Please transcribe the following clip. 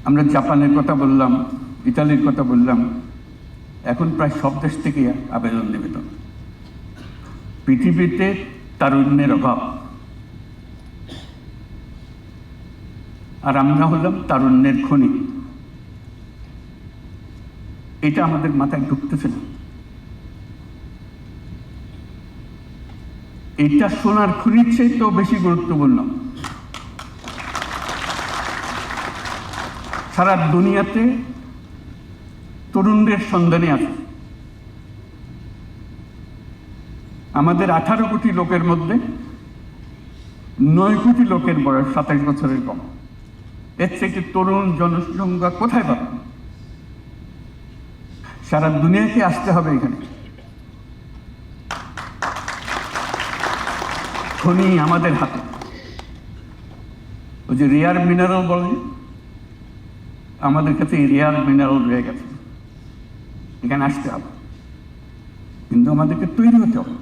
আমরা জাপানের কথা বললাম, ইতালির কথা বললাম, এখন প্রায় সব দেশ থেকে আবেদন নিবেদন। পৃথিবীতে তারুণ্যের অভাব, আর আমরা হলাম তারুণ্যের খনি। এটা আমাদের মাথায় ঢুকতেছে না। এটা সোনার খনির চেয়েও বেশি গুরুত্বপূর্ণ। সারা দুনিয়াতে তরুণদের সন্ধানে আছে। আমাদের 18 কোটি লোকের মধ্যে 9 কোটি লোকের বয়স 27 বছরের কম। এর থেকে তরুণ জনসংখ্যা কোথায় পাবেন? সারা দুনিয়াকে আসতে হবে এখানে। খনি আমাদের হাতে। ওই যে রেয়ার মিনারেল বলে, আমাদের কাছে রেয়ার মিনারেল রয়ে গেছে। এখানে আসতে হবে, কিন্তু আমাদেরকে তৈরি হতে হবে।